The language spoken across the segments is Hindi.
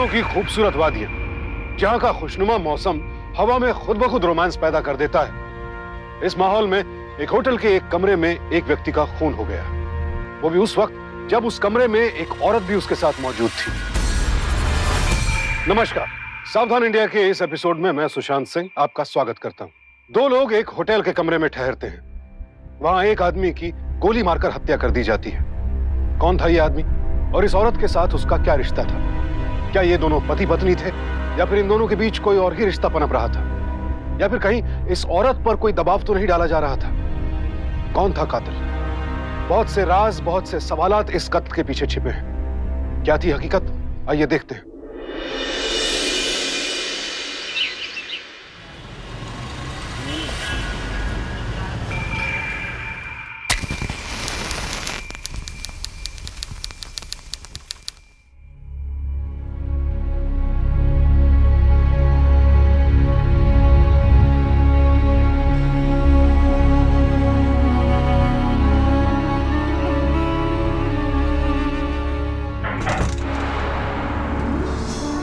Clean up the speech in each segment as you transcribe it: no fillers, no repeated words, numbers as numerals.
पहाड़ों की खूबसूरत वादियां, जहां का खुशनुमा मौसम हवा में खुद ब खुद रोमांस पैदा कर देता है। इस माहौल में एक होटल के एक कमरे में एक व्यक्ति का खून हो गया, वो भी उस वक्त जब उस कमरे में एक औरत भी उसके साथ मौजूद थी। नमस्कार, सावधान इंडिया के इस एपिसोड में मैं सुशांत सिंह आपका स्वागत करता हूं। दो लोग एक होटल के कमरे में ठहरते हैं। वहां एक आदमी की गोली मारकर हत्या कर दी जाती है। कौन था ये आदमी और इस औरत के साथ उसका क्या रिश्ता था? क्या ये दोनों पति पत्नी थे या फिर इन दोनों के बीच कोई और ही रिश्ता पनप रहा था? या फिर कहीं इस औरत पर कोई दबाव तो नहीं डाला जा रहा था? कौन था कातिल? बहुत से राज, बहुत से सवालात इस कत्ल के पीछे छिपे हैं। क्या थी हकीकत? आइए देखते हैं।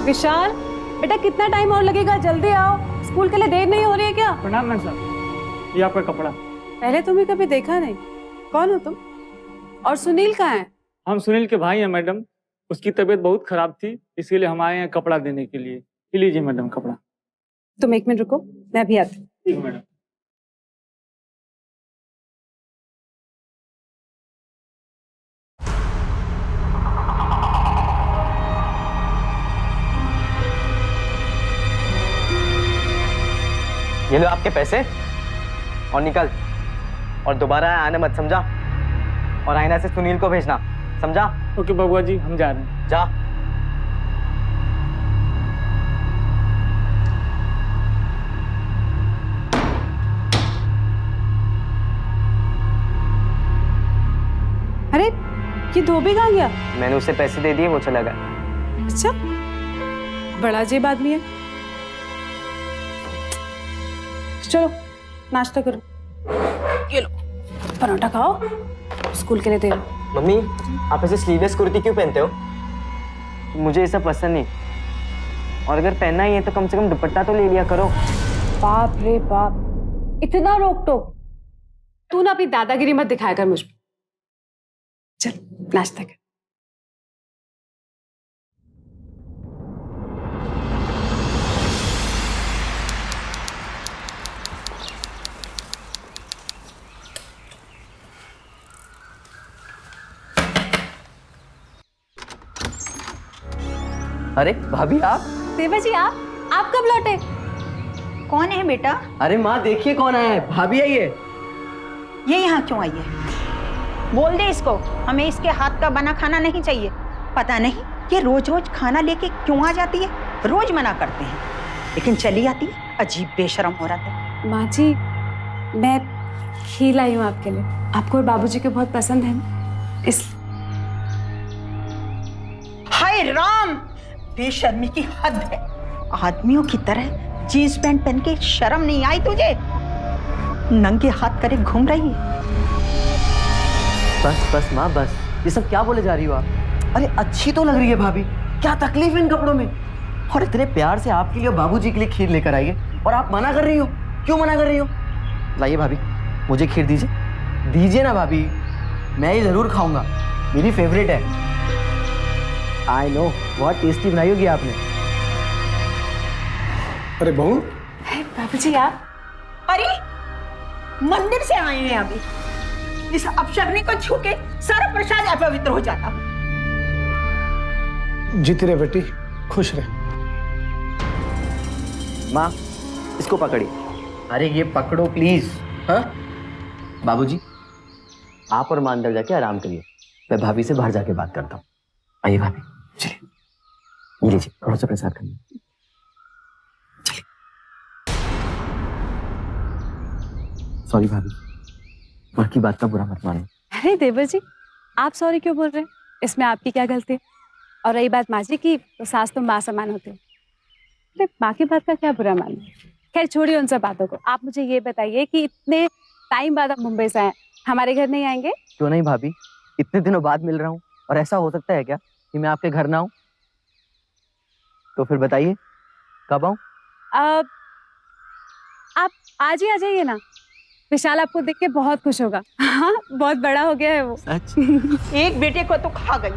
विशाल, बेटा कितना टाइम और लगेगा? जल्दी आओ, स्कूल के लिए देर नहीं हो रही है क्या? प्रणाम मैम साहब, ये आपका कपड़ा। पहले तुम्हें कभी देखा नहीं। कौन हो तुम? और सुनील कहाँ है? हम सुनील के भाई हैं मैडम। उसकी तबीयत बहुत खराब थी, इसके लिए हम आए हैं कपड़ा देने के लिए। लीजिए मैडम कपड़ा। तुम एक मिनट रुको, मैं भी आती। ठीक है मैडम। ये लो आपके पैसे और निकल, और दोबारा आने मत, समझा? और आईना से सुनील को भेजना, समझा? ओके बबुआ जी, हम जा रहे हैं। जा। अरे ये धोबी कहाँ गया? मैंने उसे पैसे दे दिए, वो चला गया। अच्छा, बड़ा अजीब आदमी है। चलो नाश्ता करो। ये लो परोठा खाओ, स्कूल के लिए दे रहा। मम्मी, आप ऐसे स्लीवलेस कुर्ती क्यों पहनते हो? मुझे ये सब पसंद नहीं। और अगर पहनना ही है तो कम से कम दुपट्टा तो ले लिया करो। बाप रे बाप, इतना रोक टोक। तू ना अपनी दादागिरी मत दिखाया कर मुझ पे। चल नाश्ता कर। अरे भाभी, आप? देवा जी, आप कब लौटे? कौन है बेटा? अरे माँ, देखिए कौन आया है। भाभी आई है। ये यहाँ क्यों आई है? बोल दे इसको, हमें इसके हाथ का बना खाना नहीं चाहिए। पता नहीं ये रोज रोज खाना लेके क्यों आ जाती है। रोज मना करते हैं लेकिन चली आती है। अजीब बेशरम हो रहा है। माँ जी, मैं खीर लाई हूँ आपके लिए। आपको और बाबूजी को बहुत पसंद है ना, इसलिए। हाय राम, बेशर्मी की हद है। आदमियों की तरह जीन्स पैंट पहन के शर्म नहीं आई तुझे? नंगे हाथ करे घूम रही है। बस बस माँ, बस। ये सब क्या बोले जा रही हो आप? अरे अच्छी तो लग रही है भाभी, क्या तकलीफ है इन कपड़ों में? और इतने प्यार से आपके लिए बाबूजी के लिए खीर लेकर आई है और आप मना कर रही हो। क्यों मना कर रही हो? लाइए भाभी, मुझे खीर दीजिए। दीजिए ना भाभी, मैं ये जरूर खाऊंगा, मेरी फेवरेट है। आई नो, बहुत टेस्टी बनाई होगी आपने। अरे बहू, बाबूजी आप? अरे मंदिर से आए हैं अभी। इस अपशगनी को छू के सारा प्रसाद अपवित्र हो जाता। जीती रहे बेटी, खुश रहे। माँ, इसको पकड़िए। अरे ये पकड़ो प्लीज। हाँ बाबूजी, आप और मां अंदर जाके आराम करिए, मैं भाभी से बाहर जाके बात करता हूँ। आइए भाभी, चलिए। ये लीजिए, थोड़ा सा प्रसाद खाइए। चलिए। सॉरी भाभी, माँ की बात का बुरा मत मानो। अरे देवर जी, आप सॉरी क्यों बोल रहे हैं? इसमें आपकी क्या गलती है? और रही बात माँ जी की, तो सास तो माँ समान होते हैं। अरे माँ की बात का क्या बुरा मानना? खैर छोड़िए उन सब बातों को। आप मुझे ये बताइए कि इतने टाइम बाद आप मुंबई से आए, हमारे घर नहीं आएंगे? क्यों नहीं भाभी, इतने दिनों बाद मिल रहा हूँ और ऐसा हो सकता है क्या कि मैं आपके घर ना आऊँ? तो फिर बताइए कब आऊँ? अब आप आज ही आ जाइए ना, विशाल आपको देख के बहुत खुश होगा। हाँ, बहुत बड़ा हो गया है वो। सच? एक बेटे को तो खा गई,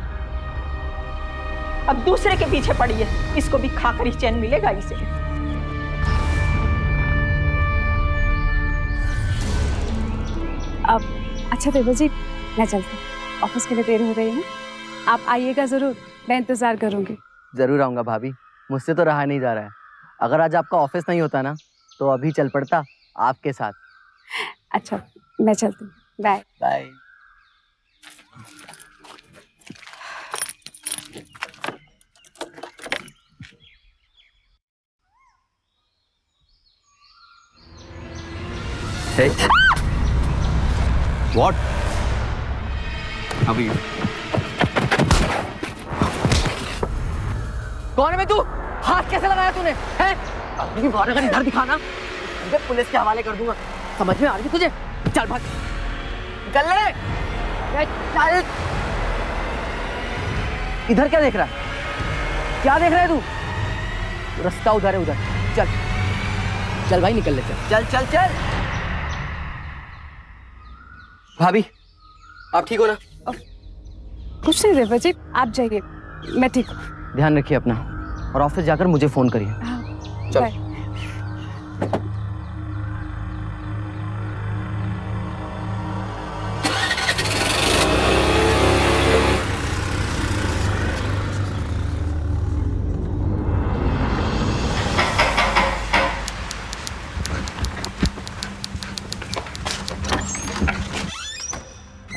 अब दूसरे के पीछे पड़ी है। इसको भी खाकर ही चैन मिलेगा इसे। अब अच्छा देवर जी, मैं चलती हूँ, ऑफिस के लिए देर हो रही है ना। आप आइएगा जरूर, मैं इंतजार करूंगी। जरूर आऊंगा भाभी, मुझसे तो रहा नहीं जा रहा है। अगर आज आपका ऑफिस नहीं होता ना तो अभी चल पड़ता आपके साथ। अच्छा, मैं चलती हूँ, बाय। बाय। Hey. What? अभी कौन है बे तू? हाथ कैसे लगाया तूने? हैं? अपनी भावना का इधर दिखाना, तुझे पुलिस के हवाले कर दूंगा। समझ में आ रही है तुझे? चल भाग, निकल ले। चल। इधर क्या देख रहा है? क्या देख रहा है तू? रास्ता उधर है, उधर। चल चल भाई, निकल ले। चल चल चल चल। भाभी, आप ठीक हो ना? कुछ नहीं देवर जी, आप जाइए, मैं ठीक हूँ। ध्यान रखिए अपना, और ऑफिस जाकर मुझे फोन करिए। हाँ, चल। बाय।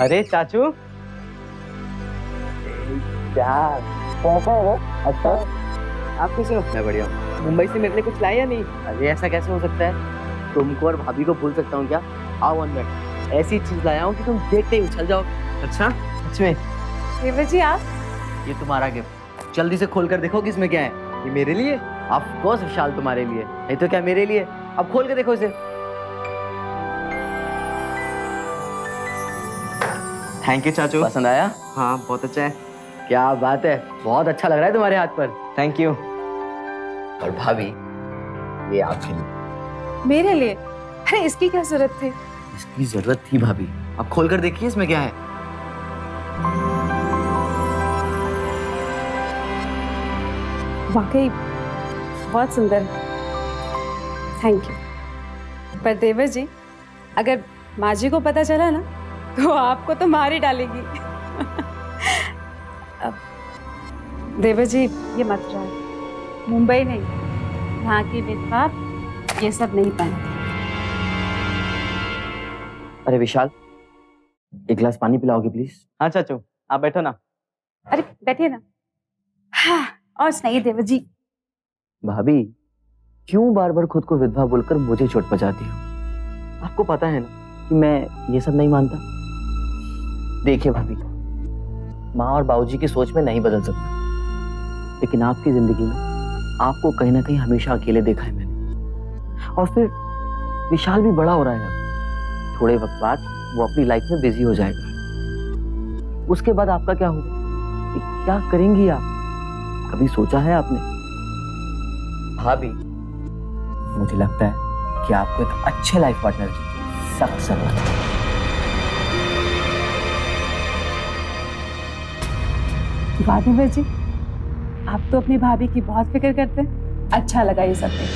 अरे चाचू, क्या कैसा है वो? अच्छा, आप कैसे हो? मैं बढ़िया हूँ। मुंबई से मेरे लिए कुछ लाए या नहीं? अरे ऐसा कैसे हो सकता है? तुमको और भाभी को भूल सकता हूँ क्या? आओ अंदर, ऐसी चीज लाया हूँ कि तुम देखते ही उछल जाओ। अच्छा, सच में? देवर जी आप? ये तुम्हारा गिफ्ट, जल्दी से खोल कर देखो कि इसमें क्या है। ये मेरे लिए? ऑफ कोर्स विशाल, तुम्हारे लिए, नहीं तो क्या मेरे लिए। अब खोल के देखो इसे। थैंक यू चाचू। पसंद आया? हाँ, बहुत अच्छा है। क्या बात है, बहुत अच्छा लग रहा है तुम्हारे हाथ पर। Thank you. और भाभी, ये आपके लिए। मेरे लिए? अरे इसकी क्या जरूरत थी? इसकी जरूरत थी भाभी। अब खोल कर देखिए इसमें क्या है। वाकई बहुत सुंदर है, थैंक यू। पर देवर जी, अगर माँ जी को पता चला ना तो आपको तो मार ही डालेगी। अब देवर जी ये मत रहा, मुंबई नहीं, यहाँ की विधवा ये सब नहीं पहनती। अरे विशाल, एक गिलास पानी पिलाओगे प्लीज? हाँ चाचू, आप बैठो ना। अरे बैठिए ना। हाँ, और सुनाइए देवर जी। भाभी, क्यों बार बार खुद को विधवा बोलकर मुझे चोट पहुंचाती हो? आपको पता है ना कि मैं ये सब नहीं मानता। देखिए भाभी, माँ और बाबूजी की सोच में नहीं बदल सकता, लेकिन आपकी जिंदगी में आपको कहीं ना कहीं हमेशा अकेले देखा है मैंने। और फिर विशाल भी बड़ा हो रहा है, अब थोड़े वक्त बाद वो अपनी लाइफ में बिजी हो जाएगा। उसके बाद आपका क्या होगा? क्या करेंगी आप? कभी सोचा है आपने? भाभी, मुझे लगता है कि आपको एक अच्छे लाइफ पार्टनर की सख्त जरूरत है। वाह देवर जी, आप तो अपनी भाभी की बहुत फिक्र करते हैं। अच्छा लगा ये सब देख,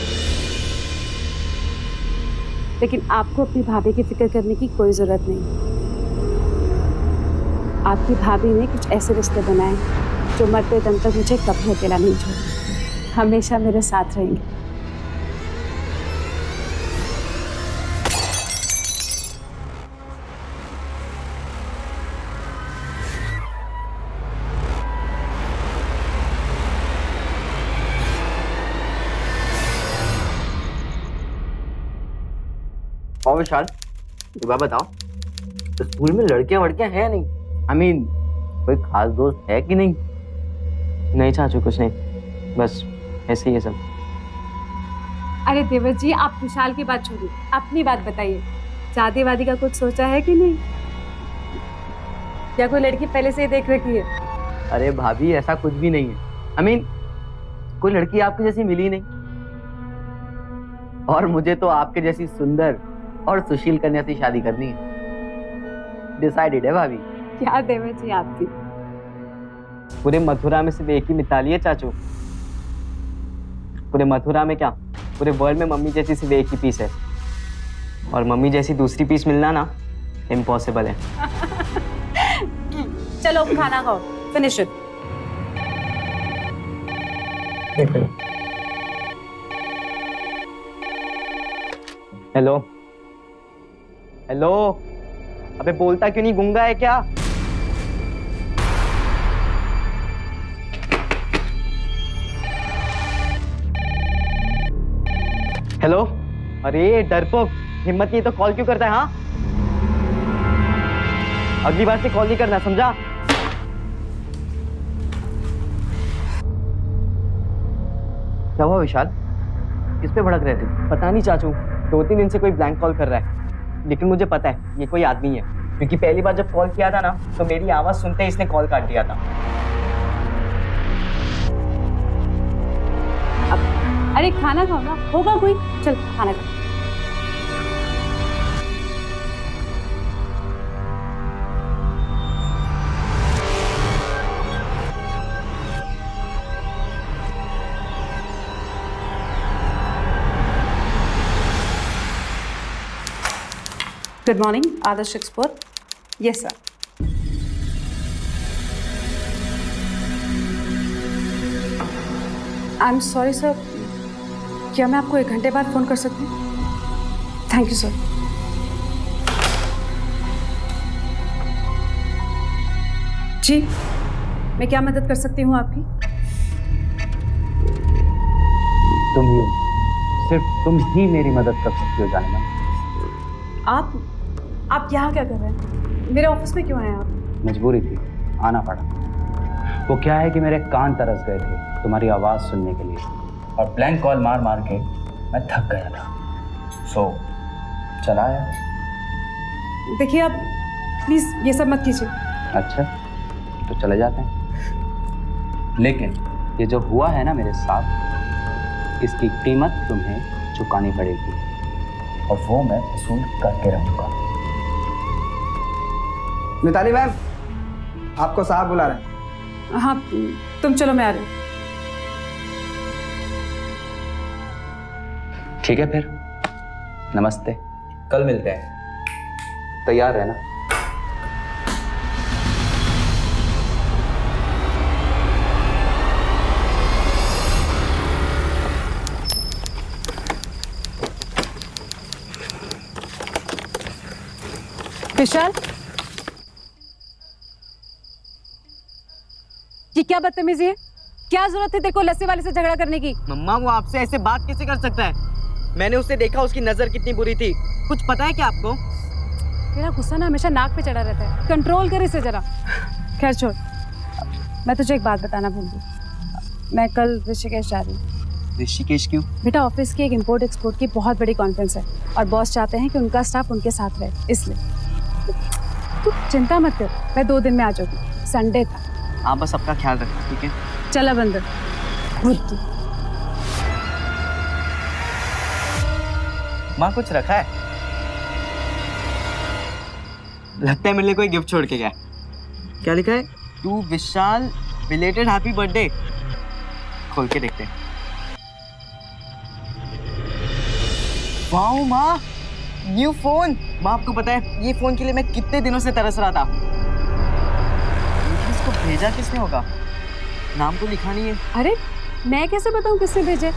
लेकिन आपको अपनी भाभी की फिक्र करने की कोई जरूरत नहीं। आपकी भाभी ने कुछ ऐसे रिश्ते बनाए जो मरते दम तक मुझे कभी अकेला नहीं छोड़े, हमेशा मेरे साथ रहेंगे। और विशाल, एक बात बताओ, तो स्कूल में लड़कियां वड़कियां हैं या नहीं? I mean, कोई खास दोस्त है कि नहीं? नहीं चाचू, कुछ नहीं, बस ऐसे ही है सब। अरे देवर जी, आप विशाल की बात छोड़िए, अपनी बात बताइए। शादी वादी का कुछ सोचा है कि नहीं? या कोई लड़की पहले से ही देख रखी है? अरे भाभी, ऐसा कुछ भी नहीं है। I mean, कोई लड़की आपकी जैसी मिली नहीं, और मुझे तो आपके जैसी सुंदर और सुशील कन्या से शादी करनी है। डिसाइडेड है भाभी। क्या देवर जी आपकी। पूरे मथुरा में सिर्फ एक ही मिताली है चाचू। पूरे मथुरा में क्या, पूरे वर्ल्ड में मम्मी जैसी सिर्फ एक ही पीस है, और मम्मी जैसी दूसरी पीस मिलना ना इम्पॉसिबल है। चलो खाना खाओ, फिनिश इट। हेलो हेलो, अबे बोलता क्यों नहीं, गूंगा है क्या? हेलो, अरे डरपोक, हिम्मत नहीं तो कॉल क्यों करता है? हाँ, अगली बार से कॉल नहीं करना, समझा? क्या हुआ विशाल, किस पे भड़क रहे थे? पता नहीं चाचू, 2-3 दिन से कोई ब्लैंक कॉल कर रहा है, लेकिन मुझे पता है ये कोई आदमी है, क्योंकि पहली बार जब कॉल किया था ना तो मेरी आवाज सुनते ही इसने कॉल काट दिया था। अरे खाना खाओ ना, होगा कोई। चल खाना खा। Good morning Adarsh export. Yes sir. I am sorry sir, क्या मैं आपको 1 घंटे बाद फोन कर सकती हूँ? Thank you sir. जी, मैं क्या मदद कर सकती हूँ आपकी? तुम ही, सिर्फ तुम ही मेरी मदद कर सकती हो जाने मन। आप यहाँ क्या कर रहे हैं? मेरे ऑफिस में क्यों आए आप? मजबूरी थी, आना पड़ा। वो क्या है कि मेरे कान तरस गए थे तुम्हारी आवाज़ सुनने के लिए, और ब्लैंक कॉल मार मार के मैं थक गया था, सो चला आया। देखिए आप प्लीज़ ये सब मत कीजिए। अच्छा, तो चले जाते हैं, लेकिन ये जो हुआ है ना मेरे साथ, इसकी कीमत तुम्हें चुकानी पड़ेगी, और वो मैं वसूल करके रहूँगा। मिताली मैम, आपको साहब बुला रहे हैं। हाँ तुम चलो, मैं आ रही हूँ। ठीक है फिर, नमस्ते, कल मिलते हैं, तैयार रहना। विशाल, ये क्या बदतमीजी है? क्या जरूरत थी तेरे को लस्सी वाले से झगड़ा करने की? मम्मा, वो आपसे ऐसे बात कैसे कर सकता है? मैंने उसे देखा, उसकी नजर कितनी बुरी थी, कुछ पता है क्या आपको? तेरा गुस्सा ना हमेशा नाक पे चढ़ा रहता है, कंट्रोल कर इसे जरा। खैर छोड़, मैं तुझे एक बात बताना भूल गई। मैं कल ऋषिकेश जा रही हूँ। ऋषिकेश क्यों? बेटा ऑफिस की एक इम्पोर्ट एक्सपोर्ट की बहुत बड़ी कॉन्फ्रेंस है, और बॉस चाहते हैं कि उनका स्टाफ उनके साथ रहे, इसलिए तू चिंता मत कर, मैं 2 दिन में आ जाऊंगी। संडे था। आप बस सबका ख्याल रखना, ठीक है? चला बंदर बुद्धू। माँ कुछ रखा है? लगता है मेरे लिए कोई गिफ्ट छोड़ के गया। क्या लिखा है? To Vishal belated happy birthday. खोल के देखते हैं। वाओ माँ, न्यू फोन। माँ आपको पता है ये फोन के लिए मैं कितने दिनों से तरस रहा था। लेकिन इसको भेजा किसने होगा? नाम तो लिखा नहीं है। अरे मैं कैसे बताऊं किसने भेजे?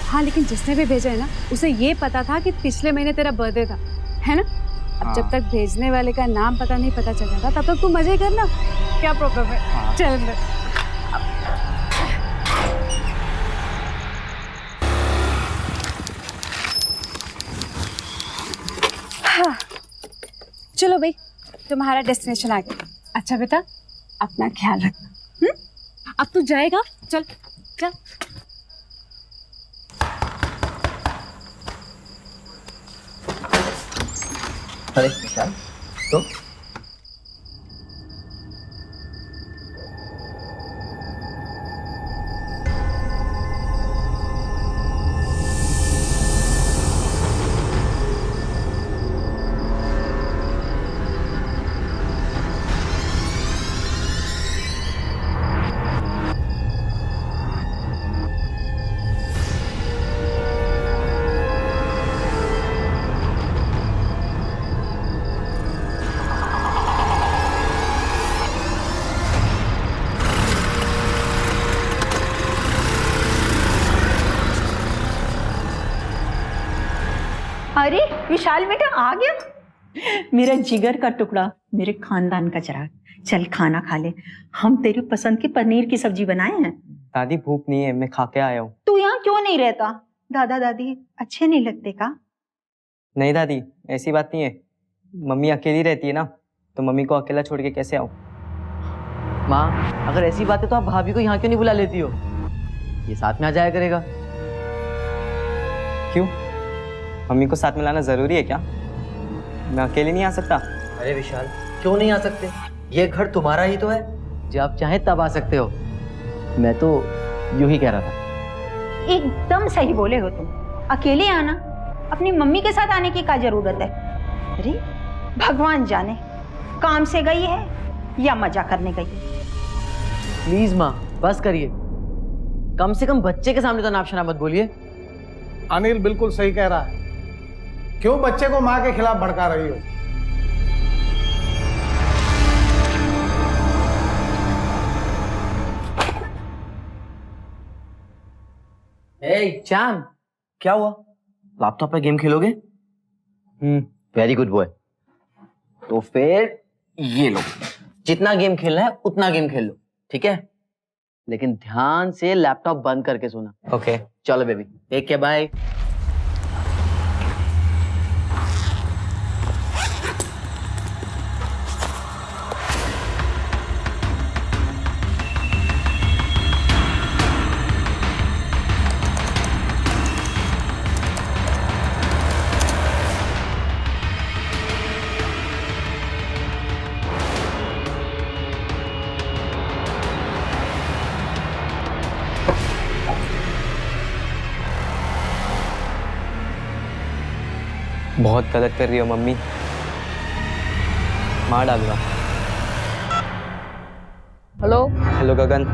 हाँ लेकिन जिसने भी भेजा है ना, उसे ये पता था कि पिछले महीने तेरा बर्थडे था, है ना? अब जब तक भेजने वाले का नाम पता नहीं पता चल जाता, तब तक तू मजे करना, क्या प्रॉब्लम है? हाँ। चल अंदर। हाँ। चलो भाई, तुम्हारा डेस्टिनेशन आ गया। अच्छा बेटा, अपना ख्याल रखना। अब तू जाएगा? चल चल। अरे विशाल, तो विशाल बेटा आ गया, मेरा जिगर का टुकड़ा, मेरे खानदान का चिराग। चल खाना खा ले, हम तेरी पसंद की पनीर की सब्जी बनाए हैं। दादी भूख नहीं है, मैं खा के आया हूँ। तू यहाँ क्यों नहीं रहता? दादा दादी अच्छे नहीं लगते का? नहीं दादी, ऐसी बात नहीं है। मम्मी अकेली रहती है ना, तो मम्मी को अकेला छोड़ के कैसे आऊँ? माँ, अगर ऐसी बात है तो आप भाभी को यहाँ क्यों नहीं बुला लेती हो? ये साथ में आ जाया करेगा। क्यों? मम्मी को साथ में लाना जरूरी है क्या? मैं अकेले नहीं आ सकता? अरे विशाल, क्यों नहीं आ सकते? ये घर तुम्हारा ही तो है, जब आप चाहे तब आ सकते हो। मैं तो यूं ही कह रहा था। एकदम सही बोले हो तुम। अकेले आना, अपनी मम्मी के साथ आने की क्या जरूरत है? अरे भगवान जाने काम से गई है या मजा करने गई है। प्लीज माँ, बस करिए। कम से कम बच्चे के सामने तो नाप शनाप मत बोलिए। अनिल बिल्कुल सही कह रहा है। क्यों बच्चे को माँ के खिलाफ भड़का रही हो? चाम, क्या हुआ? लैपटॉप पे गेम खेलोगे? Very good boy. तो फिर ये लो, जितना गेम खेलना है उतना गेम खेल लो, ठीक है? लेकिन ध्यान से लैपटॉप बंद करके सोना। ओके, चलो बेबी, टेक केयर, बाय। बहुत गलत कर रही हो मम्मी, मार डालूंगा। हेलो। हेलो गगन,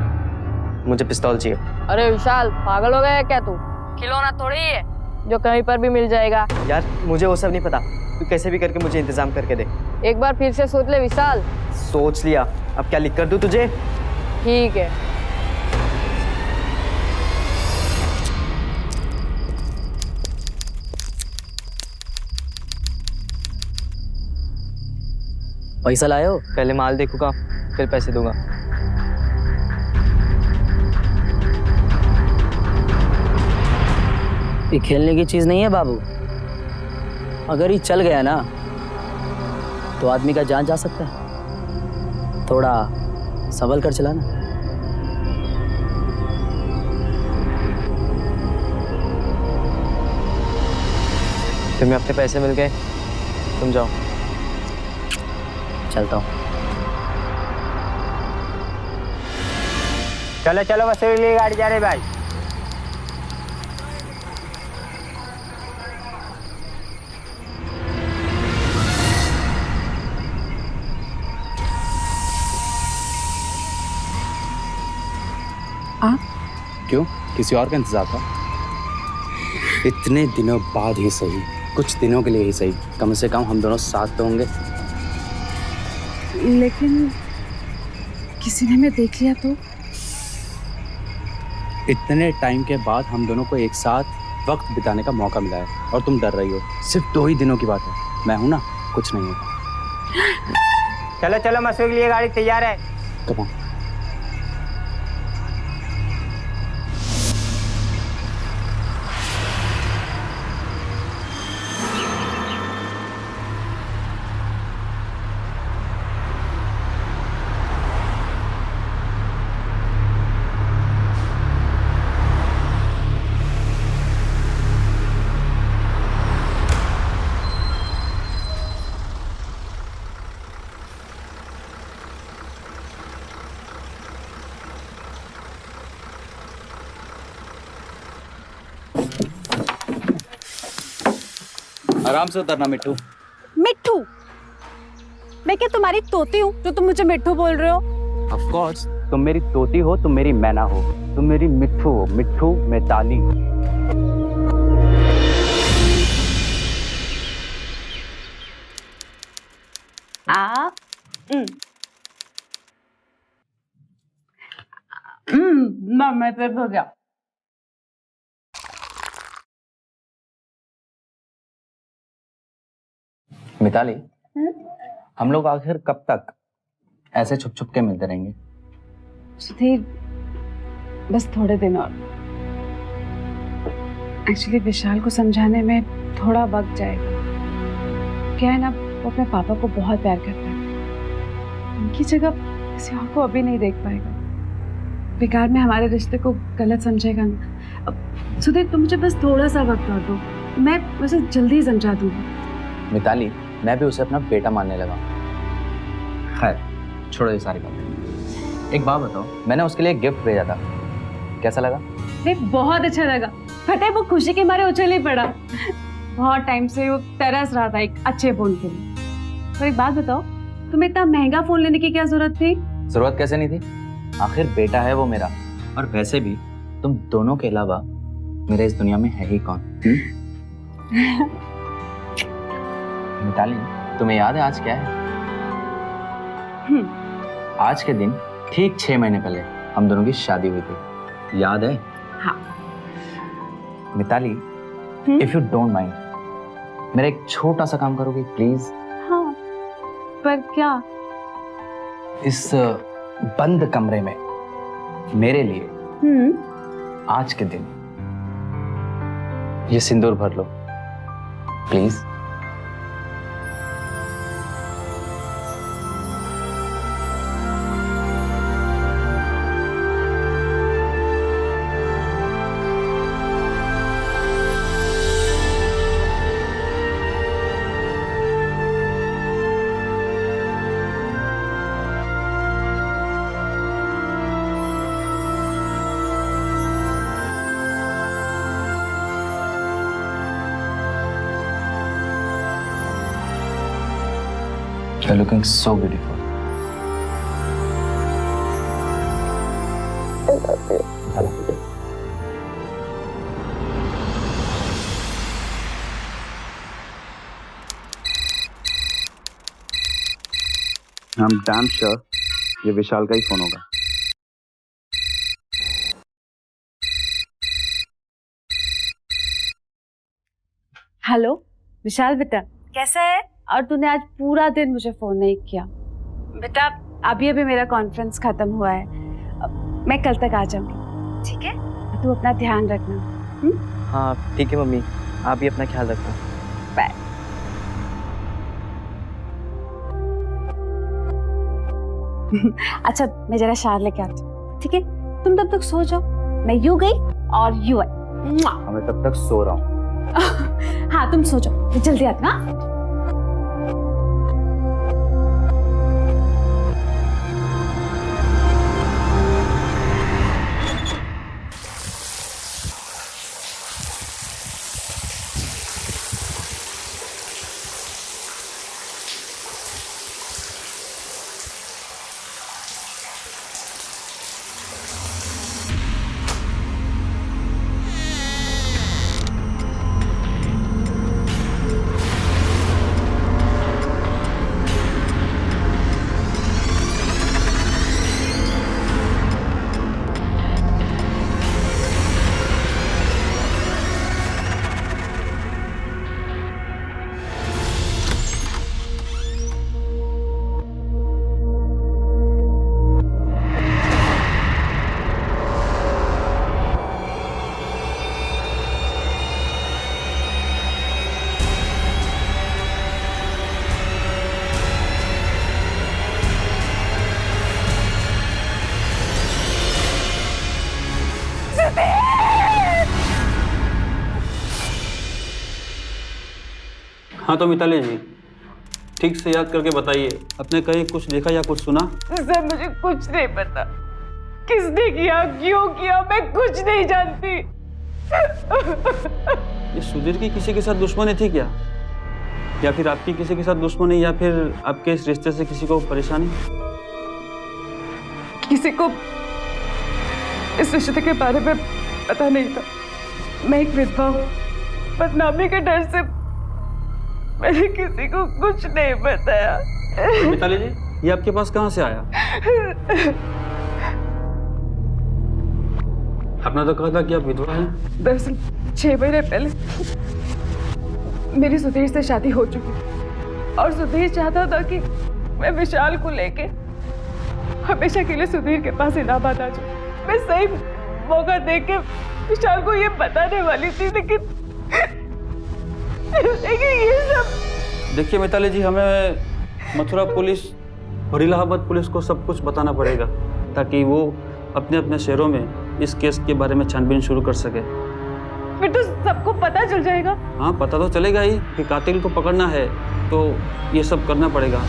मुझे पिस्तौल चाहिए। अरे विशाल, पागल हो गया है क्या तू? खिलौना थोड़ी है जो कहीं पर भी मिल जाएगा। यार मुझे वो सब नहीं पता, तू कैसे भी करके मुझे इंतजाम करके दे। एक बार फिर से सोच ले विशाल। सोच लिया, अब क्या लिख कर दूं तुझे? ठीक है। पैसा लाए हो? पहले माल देखूंगा, फिर पैसे दूंगा। ये खेलने की चीज नहीं है बाबू। अगर ये चल गया ना तो आदमी का जान जा सकता है। थोड़ा संभल कर चलाना। तुम्हें अपने पैसे मिल गए, तुम जाओ। चलता हूँ। चलो चलो, वसूली लिए गाड़ी जा रही भाई। आप? क्यों, किसी और का इंतजार था? इतने दिनों बाद ही सही, कुछ दिनों के लिए ही सही, कम से कम हम दोनों साथ तो होंगे। लेकिन किसी ने मैं देख लिया तो? इतने टाइम के बाद हम दोनों को एक साथ वक्त बिताने का मौका मिला है और तुम डर रही हो। सिर्फ 2 ही दिनों की बात है, मैं हूं ना, कुछ नहीं होगा। चलो चलो, मसूरी के लिए गाड़ी तैयार है। Come on. आराम से उतरना मिट्टू। मिट्ठू? मैं क्या तुम्हारी तोती हूँ जो तुम मुझे मिट्ठू बोल रहे हो? ऑफ कोर्स, तुम मेरी तोती हो, तुम मेरी मैना हो, तुम मेरी मिट्ठू हो। मिट्ठू मैताली। मैं पेट हो गया। मिताली, हम लोग आखिर कब तक ऐसे छुप छुप के मिलते रहेंगे? सुधीर, बस थोड़े दिन और। एक्चुअली विशाल को समझाने में थोड़ा वक्त जाएगा। क्या है ना, वो अपने पापा को बहुत प्यार करता है। उनकी जगह किसी और को अभी नहीं देख पाएगा। बेकार में हमारे रिश्ते को गलत समझेगा ना। अब सुधीर, तुम मुझे बस थोड़ा सा वक्त और दो, मैं उसे जल्दी समझा दूंगी। मिताली, मैं भी उसे अपना बेटा मानने लगा। खैर, छोड़ो ये सारी बातें। एक बात बताओ, मैंने उसके लिए गिफ्ट भेजा था, कैसा लगा? बहुत अच्छा लगा। पता है, वो खुशी के मारे उछल ही पड़ा। बहुत टाइम से वो तरस रहा था एक अच्छे फोन के लिए। तो एक बात बताओ, तुम्हें इतना महंगा फोन लेने की क्या जरूरत थी? जरूरत कैसे नहीं थी? आखिर बेटा है वो मेरा। और वैसे भी तुम दोनों के अलावा मेरे इस दुनिया में है ही कौन? मिताली, तुम्हें याद है आज क्या है? आज के दिन ठीक 6 महीने पहले हम दोनों की शादी हुई थी, याद है? हाँ। Mitali, if you don't mind, मेरा एक छोटा सा काम करोगे प्लीज? हाँ, पर क्या? इस बंद कमरे में मेरे लिए आज के दिन ये सिंदूर भर लो please. You're looking so beautiful. I love you. I love you. I'm damn sure ये विशाल का ही फोन होगा। हेलो विशाल बेटा, कैसा है? और तूने आज पूरा दिन मुझे फोन नहीं किया। बेटा, अभी अभी मेरा कॉन्फ्रेंस खत्म हुआ है, मैं कल तक आ जाऊंगी, ठीक है? तू अपना ध्यान रखना। हाँ ठीक है मम्मी, आप भी अपना ख्याल रखना। बाय। अच्छा, मैं जरा शार लेके आती हूँ, ठीक है? तुम तब तक सो जाओ, मैं यूं गई और यूं आई। मैं तब तक सो रहा हूँ। हाँ तुम सो जाओ, मैं जल्दी आती हूँ। हाँ तो मिताली जी, ठीक से याद करके बताइए, आपने कहीं कुछ देखा या कुछ सुना? सर मुझे कुछ नहीं पता, किसने किया, क्यों किया, मैं कुछ नहीं जानती। ये सुधीर की किसी के साथ दुश्मनी थी क्या, या फिर आपकी किसी के साथ दुश्मनी, या फिर आपके इस रिश्ते से किसी को परेशानी? किसी को इस रिश्ते के बारे में पता नहीं था। मैं एक विधवा हूँ, बदनामी के डर से मैंने किसी को कुछ नहीं बताया। मिताली जी, ये आपके पास कहाँ से आया? आपने तो कहा था कि आप विधवा हैं। दरअसल 6 महीने पहले मेरी सुधीर से शादी हो चुकी, और सुधीर चाहता था कि मैं विशाल को लेके हमेशा के लिए सुधीर के पास इलाहाबाद आ जाऊं। मैं सही मौका देख के विशाल को ये बताने वाली थी, लेकिन ये सब। देखिए मिताली जी, हमें मथुरा पुलिस और इलाहाबाद पुलिस को सब कुछ बताना पड़ेगा ताकि वो अपने अपने शहरों में इस केस के बारे में छानबीन शुरू कर सके। फिर तो सबको पता चल जाएगा। हाँ, पता तो चलेगा ही कि कातिल को पकड़ना है, तो ये सब करना पड़ेगा।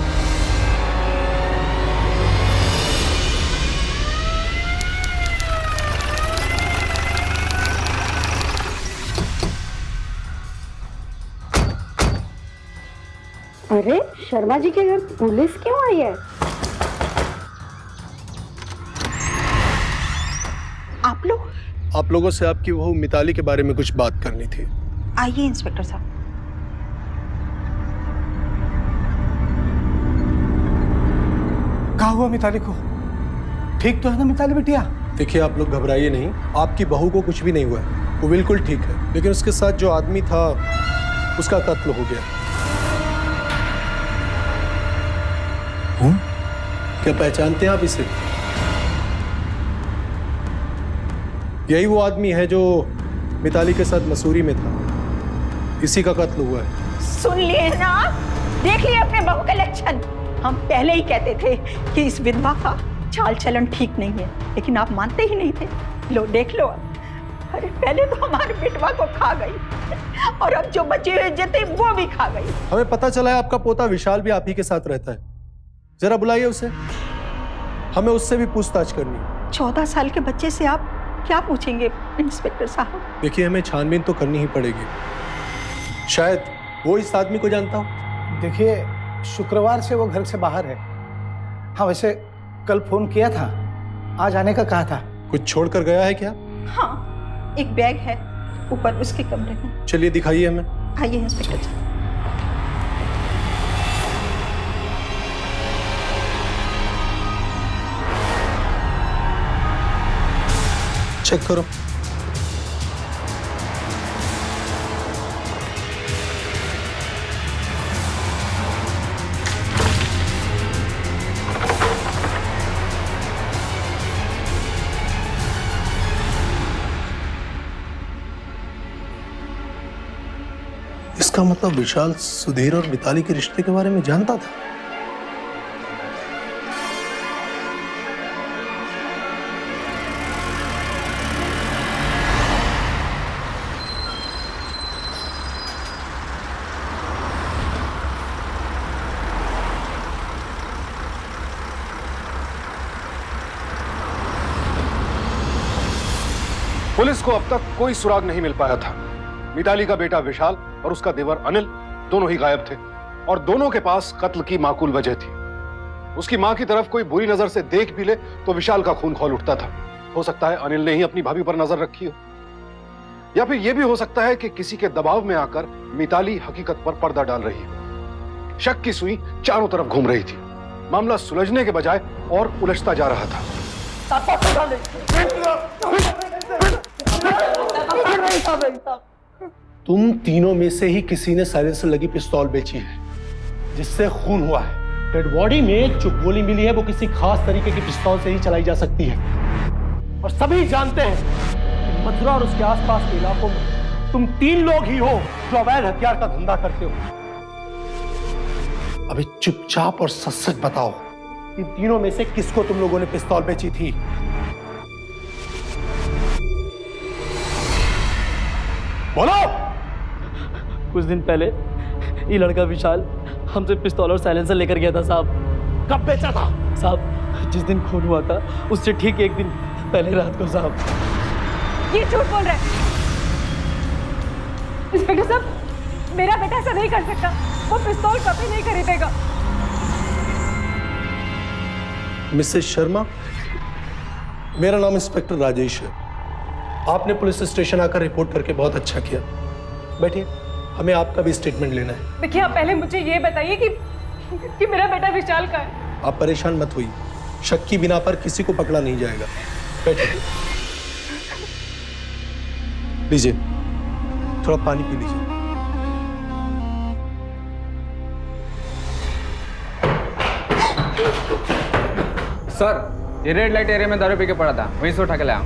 अरे शर्मा जी के घर पुलिस क्यों आई है? आप लोगों से आपकी वो मिताली के बारे में कुछ बात करनी थी। आइए इंस्पेक्टर साहब। कहा हुआ मिताली को? ठीक तो है ना मिताली बिटिया? देखिए, आप लोग घबराइए नहीं, आपकी बहू को कुछ भी नहीं हुआ है, वो बिल्कुल ठीक है। लेकिन उसके साथ जो आदमी था उसका कत्ल हो गया। क्या पहचानते हैं आप इसे? यही वो आदमी है जो मिताली के साथ मसूरी में था। इसी का कत्ल हुआ है। सुन लिए ना, देख लिए अपने बहू के लक्षण। हम पहले ही कहते थे कि इस विधवा का चाल चलन ठीक नहीं है, लेकिन आप मानते ही नहीं थे। लो देख लो। अरे पहले तो हमारे बेटवा को खा गई और अब जो बचे हुए जते वो भी खा गई। हमें पता चला है आपका पोता विशाल भी आप ही के साथ रहता है। जरा बुलाइए उसे, हमें उससे भी पूछताछ करनी है। 14 साल के बच्चे से आप क्या पूछेंगे इंस्पेक्टर साहब? देखिए, हमें छानबीन तो करनी ही पड़ेगी। शायद वो इस आदमी को जानता हो। देखिए, शुक्रवार से वो घर से बाहर है। हाँ, वैसे कल फोन किया था, आज आने का कहा था। कुछ छोड़ कर गया है क्या? हाँ, एक बैग है ऊपर उसके कमरे में। चलिए दिखाइए हमें। आइए इंस्पेक्टर साहब। चेक करो। इसका मतलब विशाल सुधीर और मिताली के रिश्ते के बारे में जानता था। पुलिस को अब तक कोई सुराग नहीं मिल पाया था। मिताली का बेटा विशाल और उसका देवर अनिल दोनों ही गायब थे और दोनों के पास कत्ल की माकूल वजह थी। उसकी मां की तरफ कोई बुरी नजर से देख भी ले तो विशाल का खून खौल उठता था। हो सकता है अनिल ने ही अपनी भाभी पर नजर रखी हो, या फिर यह भी हो सकता है कि किसी के दबाव में आकर मिताली हकीकत पर पर्दा डाल रही है। शक की सुई चारों तरफ घूम रही थी। मामला सुलझने के बजाय और उलझता जा रहा था। तुम तीनों में से ही किसी ने साइलेंसर लगी पिस्तौल बेची है जिससे खून हुआ है। डेड बॉडी में जो गोली मिली है वो किसी खास तरीके की पिस्तौल से ही चलाई जा सकती है। और सभी जानते हैं कि मथुरा और उसके आसपास के इलाकों में तुम 3 लोग ही हो जो अवैध हथियार का धंधा करते हो। अभी चुपचाप और सच सच बताओ, इन तीनों में से किसको तुम लोगों ने पिस्तौल बेची थी? बोलो। कुछ दिन पहले ये लड़का विशाल हमसे पिस्तौल और साइलेंसर लेकर गया था साहब। कब बेचा था? साहब, जिस दिन खून हुआ था उससे ठीक एक दिन पहले रात को साहब। ये झूठ बोल रहा है इंस्पेक्टर साहब। मेरा बेटा ऐसा नहीं कर सकता। वो पिस्तौल कभी नहीं खरीदेगा। मिसेस शर्मा, मेरा नाम इंस्पेक्टर राजेश है। आपने पुलिस स्टेशन आकर रिपोर्ट करके बहुत अच्छा किया। बैठिए, हमें आपका भी स्टेटमेंट लेना है। देखिए, आप पहले मुझे ये बताइए कि मेरा बेटा विशाल का है। आप परेशान मत होइए, शक की बिना पर किसी को पकड़ा नहीं जाएगा। बैठिए, लीजिए, थोड़ा पानी पी लीजिए। सर, ये रेड लाइट एरिया में दारू पी के पड़ा था, वहीं से उठा के लाया।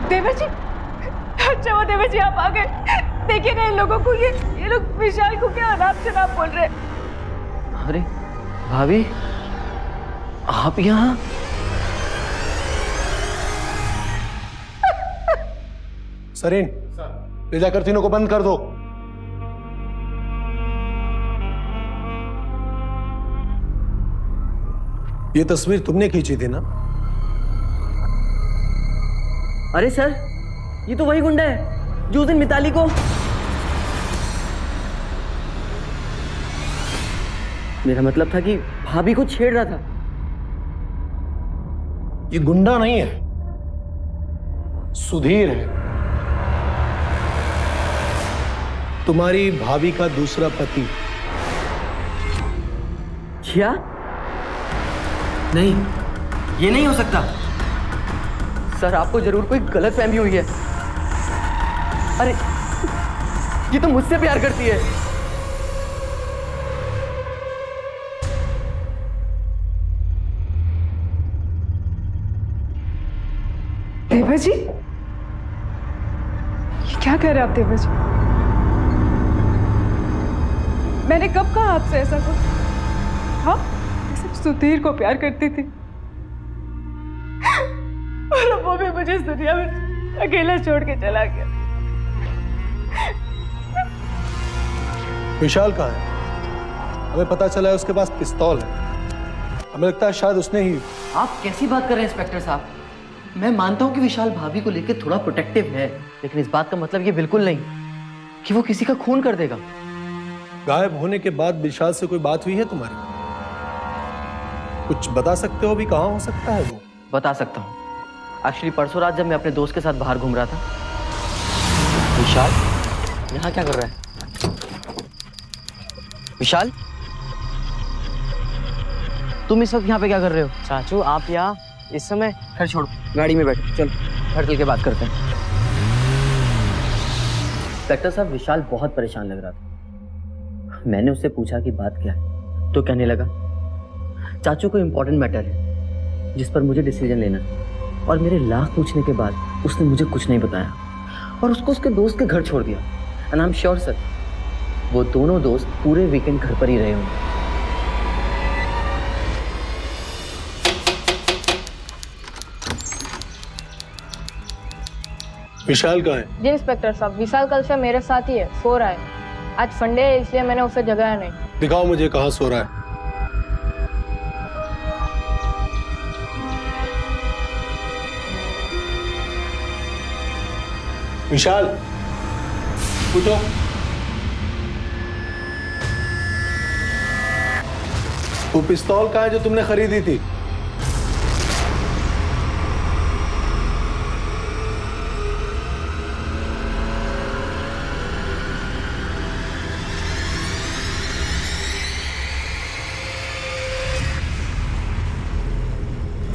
देवर जी, अच्छा वो देवर जी आप आ गए। देखिए ना इन लोगों को, ये लोग विशाल को क्या अनाप शनाप बोल रहे हैं। अरे भाभी, आप यहाँ? सरीन, ले जाकर तीनों को बंद कर दो। ये तस्वीर तुमने खींची थी ना? अरे सर, ये तो वही गुंडा है जो उस दिन मिताली को। मेरा मतलब था कि भाभी को छेड़ रहा था। ये गुंडा नहीं है, सुधीर है, तुम्हारी भाभी का दूसरा पति। क्या? नहीं, ये नहीं हो सकता। सर, आपको जरूर कोई गलतफहमी हुई है। अरे, ये तो मुझसे प्यार करती है। देवर जी, ये क्या कह रहे हैं आप देवर जी? मैंने कब कहा आपसे ऐसा कुछ? हाँ, मैं सिर्फ सुधीर को प्यार करती थी और अब वो भी मुझे इस दुनिया में अकेला छोड़ के चला गया। विशाल कहाँ है? हमें पता चला है उसके पास पिस्तौल है। हमें लगता है शायद उसने ही। आप कैसी बात कर रहे हैं इंस्पेक्टर साहब? मैं मानता हूं कि विशाल भाभी को लेकर थोड़ा प्रोटेक्टिव है, लेकिन इस बात का मतलब ये बिल्कुल नहीं कि वो किसी का खून कर देगा। गायब होने के बाद विशाल से कोई बात हुई है तुम्हारी? कुछ बता सकते हो? अभी कहाँ हो सकता है वो? बता सकता हूँ। एक्चुअली परसों रात जब मैं अपने दोस्त के साथ बाहर घूम रहा था। विशाल यहाँ क्या कर रहा है? विशाल, तुम इस वक्त यहाँ पे क्या कर रहे हो? चाचू, आप यहाँ इस समय? खैर छोड़ो, गाड़ी में बैठो, चलो घर चल के बात करते हैं। इंस्पेक्टर साहब, विशाल बहुत परेशान लग रहा था। मैंने उससे पूछा कि बात क्या है, तो कहने लगा चाचू को इम्पोर्टेंट मैटर है जिस पर मुझे डिसीजन लेना है, और मेरे लाख पूछने के बाद उसने मुझे कुछ नहीं बताया और उसको उसके दोस्त के घर छोड़ दिया। And I am sure sir, वो दोनों दोस्त पूरे वीकेंड घर पर ही रहे होंगे। विशाल कहाँ है? जी इंस्पेक्टर साहब, विशाल कल से मेरे साथ ही है, सो रहा है। आज संडे है इसलिए मैंने उसे जगाया नहीं। दिखाओ मुझे कहाँ सो रहा है। विशाल, उठो। वो पिस्तौल कहाँ है जो तुमने खरीदी थी?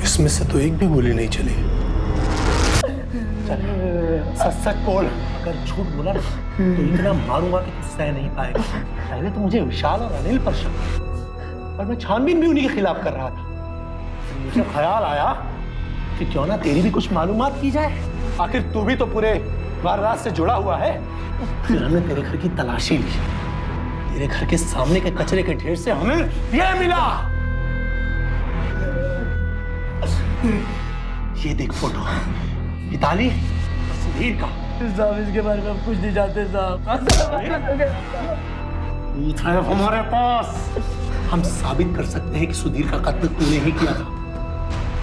इसमें से तो एक भी गोली नहीं चली। सच सच बोल, अगर झूठ बोला ना तो इतना मारूंगा कि तू सह नहीं पाएगा। पहले तो मुझे विशाल और अनिल पर शक, और मैं छानबीन भी उन्हीं के खिलाफ कर रहा था। मुझे ख्याल आया कि क्यों ना तेरी भी कुछ मालूमात की जाए, आखिर तू भी तो पूरे वारदात से जुड़ा हुआ है। फिर हमने तेरे घर की तलाशी ली। तेरे घर के सामने के कचरे के ढेर से हमें यह मिला। ये देख फोटो, मिताली सुधीर का। साहब, इसके बारे में हम कुछ नहीं जानते साहब। हमारे पास हम साबित कर सकते हैं कि सुधीर का कत्ल तूने ही किया था।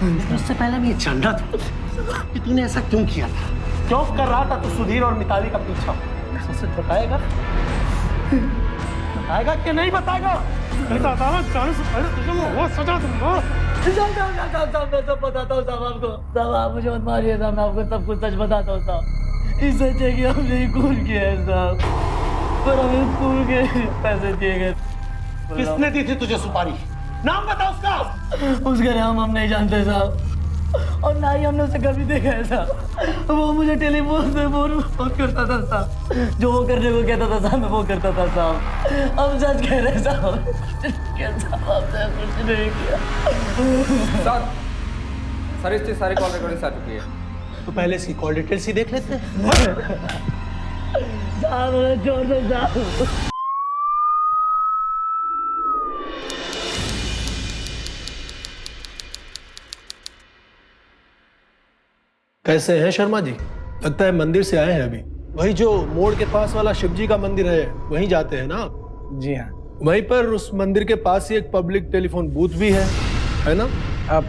लेकिन उससे पहले मैं ये जानना था कि तूने ऐसा क्यों किया था, क्यों कर रहा था तू सुधीर और मिताली का पीछा। सच बताएगा? बताएगा कि नहीं बताएगा? जाने से पहले तुझे मैं वो सजा दूंगा। साहब, मैं सब बताता हूँ साहब आपको। साहब, आप मुझे मत मारिए साहब, मैं आपको सब कुछ सच बताता हूँ साहब। इस सच है कि हमने ही खून किया है साहब, पर हमें खून के पैसे दिए गए। किसने दी थी तुझे सुपारी? नाम बता उसका। उसका नाम हम नहीं जानते साहब। और ना ही हमने उसे कभी देखा है साहब। वो मुझे टेलीफोन पे फोन करता था साहब, जो वो करने को कहता था साहब मैं वो करता था साहब। अब सच कह रहे साहब, क्या साहब आपने कुछ नहीं किया। सर इसकी सारी कॉल रिकॉर्डिंग आ चुकी है। तो पहले इसकी कॉल डिटेल्स ही देख लेते हैं। साहब छोड़ दो साहब। कैसे हैं शर्मा जी? लगता है मंदिर से आए हैं अभी। वही जो मोड़ के पास वाला शिव जी का मंदिर है, वहीं जाते हैं ना आप? जी हाँ। वहीं पर उस मंदिर के पास ही एक पब्लिक टेलीफोन बूथ भी है ना?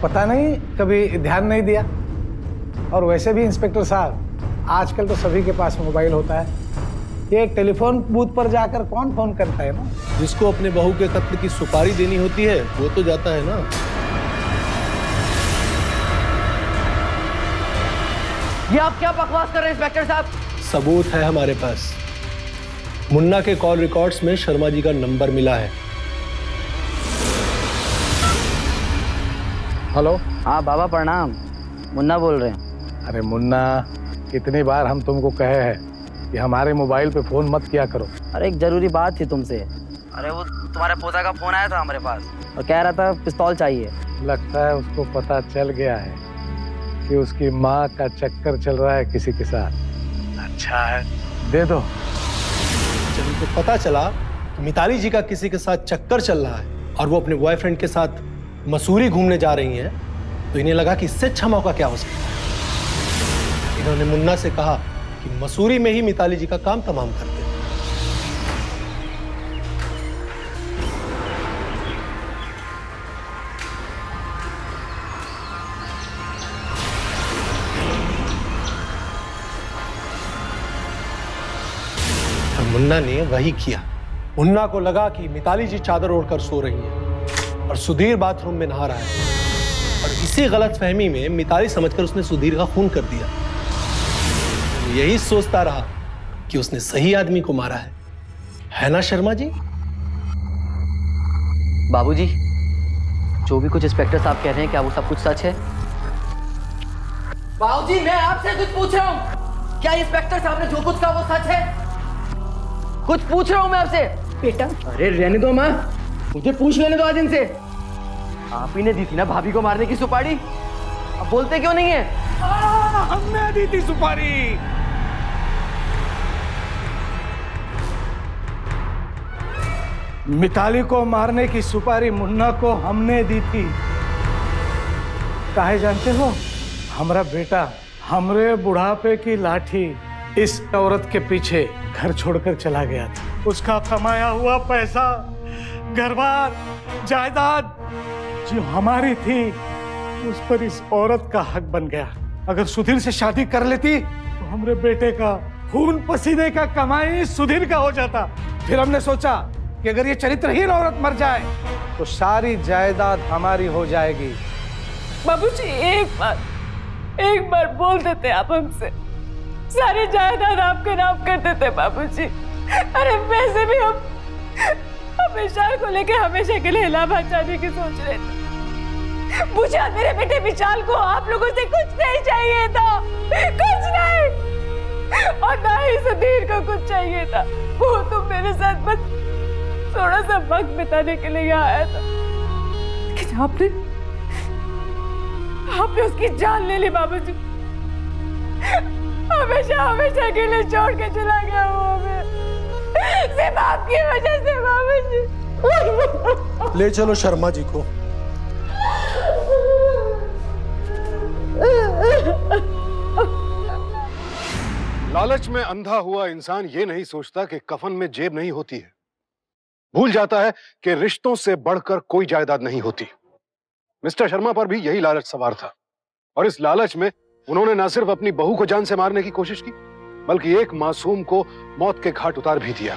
पता नहीं, कभी ध्यान नहीं दिया। और वैसे भी इंस्पेक्टर साहब, आजकल तो सभी के पास मोबाइल होता है। ये एक टेलीफोन बूथ पर जाकर कौन फोन करता है ना? जिसको अपने बहू के कत्ल की सुपारी देनी होती है वो तो जाता है ना। ये आप क्या बकवास कर रहे हैं इंस्पेक्टर साहब? सबूत है हमारे पास। मुन्ना के कॉल रिकॉर्ड्स में शर्मा जी का नंबर मिला है। हेलो। हाँ बाबा प्रणाम, मुन्ना बोल रहे हैं। अरे मुन्ना, कितनी बार हम तुमको कहे हैं कि हमारे मोबाइल पे फोन मत किया करो। अरे एक जरूरी बात थी तुमसे। अरे वो तुम्हारे पोता का फोन आया था हमारे पास और कह रहा था पिस्तौल चाहिए। लगता है उसको पता चल गया है कि उसकी माँ का चक्कर चल रहा है किसी के साथ। अच्छा है, दे दो। जब उनको पता चला कि मिताली जी का किसी के साथ चक्कर चल रहा है और वो अपने बॉयफ्रेंड के साथ मसूरी घूमने जा रही हैं, तो इन्हें लगा कि इससे अच्छा मौका क्या हो सकता है। इन्होंने मुन्ना से कहा कि मसूरी में ही मिताली जी का काम तमाम कर दे। मुन्ना ने वही किया। मुन्ना को लगा कि मिताली जी चादर ओढ़कर सो रही है और सुधीर बाथरूम में नहा रहा है, और इसी गलतफहमी में मिताली समझकर उसने सुधीर का खून कर दिया। वो यही सोचता रहा कि उसने सही आदमी को मारा है ना शर्मा जी? बाबूजी, जो भी कुछ इंस्पेक्टर साहब कह रहे हैं, क्या वो सब कुछ सच है? बाबूजी, मैं आपसे कुछ पूछ रहा हूँ। क्या इंस्पेक्टर साहब ने जो कुछ कहा वो सच है? कुछ पूछ रहा हूं मैं आपसे। बेटा अरे रहने दो माँ, मुझे पूछ लेने दो आज इनसे। आप ही ने दी थी ना भाभी को मारने की सुपारी, अब बोलते क्यों नहीं है? हमने दी थी सुपारी। मिताली को मारने की सुपारी मुन्ना को हमने दी थी। काहे जानते हो? हमारा बेटा हमरे बुढ़ापे की लाठी इस औरत के पीछे घर छोड़कर चला गया था। उसका कमाया हुआ पैसा, घर-बार, जायदाद जो हमारी थी, उस पर इस औरत का हक बन गया। अगर सुधीर से शादी कर लेती तो हमरे बेटे का खून पसीने का कमाई सुधीर का हो जाता। फिर हमने सोचा कि अगर ये चरित्रहीन औरत मर जाए तो सारी जायदाद हमारी हो जाएगी। बाबूजी, एक बार बोल देते आप हमसे, सारी जायदाद आपके नाम कर देते बाबूजी। अरे वैसे भी हम विशाल को लेके हमेशा के लिए इलाहाबाद जाने की सोच रहे थे। मुझे और मेरे बेटे विशाल को आप लोगों से कुछ नहीं चाहिए था, कुछ नहीं, और ना ही सुधीर को कुछ चाहिए था। वो तो मेरे साथ बस थोड़ा सा वक्त बिताने के लिए यहाँ आया था, लेकिन आपने उसकी जान ले ली बाबूजी। हमेशा के लिए छोड़ के चला गया वो हमें, सिर्फ आपकी वजह से बाबूजी। ले चलो शर्मा जी को। लालच में अंधा हुआ इंसान ये नहीं सोचता कि कफन में जेब नहीं होती है। भूल जाता है कि रिश्तों से बढ़कर कोई जायदाद नहीं होती। मिस्टर शर्मा पर भी यही लालच सवार था, और इस लालच में उन्होंने न सिर्फ अपनी बहू को जान से मारने की कोशिश की, बल्कि एक मासूम को मौत के घाट उतार भी दिया,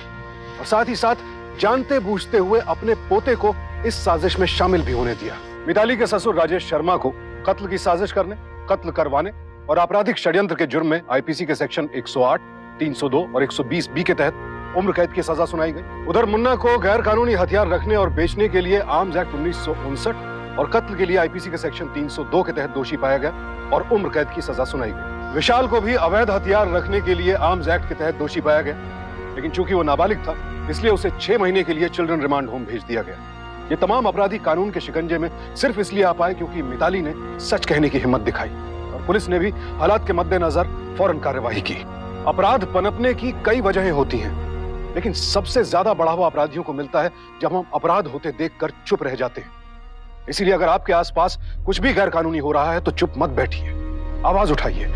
और साथ ही साथ जानते बूझते हुए अपने पोते को इस साजिश में शामिल भी होने दिया। मिताली के ससुर राजेश शर्मा को कत्ल की साजिश करने, कत्ल करवाने और आपराधिक षड्यंत्र के जुर्म में आईपीसी के सेक्शन 108, 302 और 120 बी के तहत उम्र कैद की सजा सुनाई गई। उधर मुन्ना को गैर कानूनी हथियार रखने और बेचने के लिए आर्म्स एक्ट 1959 और कत्ल के लिए आईपीसी के सेक्शन 302 के तहत दोषी पाया गया और उम्र कैद की सजा सुनाई गई। विशाल को भी अवैध हथियार रखने के लिए आर्म्स एक्ट के तहत दोषी पाया गया, लेकिन चूंकि वो नाबालिग था इसलिए उसे 6 महीने के लिए चिल्ड्रन रिमांड होम भेज दिया गया। ये तमाम अपराधी कानून के शिकंजे में सिर्फ इसलिए आ पाए क्योंकि मिताली ने सच कहने की हिम्मत दिखाई और पुलिस ने भी हालात के मद्देनजर फौरन कार्यवाही की। अपराध पनपने की कई वजहें होती हैं, लेकिन सबसे ज्यादा बढ़ावा अपराधियों को मिलता है जब हम अपराध होते देखकर चुप रह जाते हैं। इसीलिए अगर आपके आसपास कुछ भी गैर कानूनी हो रहा है तो चुप मत बैठिए, आवाज उठाइए,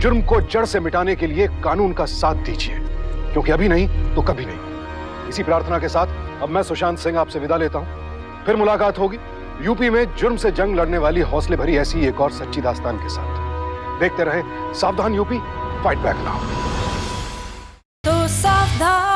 जुर्म को जड़ से मिटाने के लिए कानून का साथ दीजिए, क्योंकि अभी नहीं तो कभी नहीं। इसी प्रार्थना के साथ अब मैं सुशांत सिंह आपसे विदा लेता हूं। फिर मुलाकात होगी यूपी में जुर्म से जंग लड़ने वाली हौसले भरी ऐसी एक और सच्ची दास्तान के साथ। देखते रहे सावधान यूपी, फाइट बैक नाउ। तो सावधान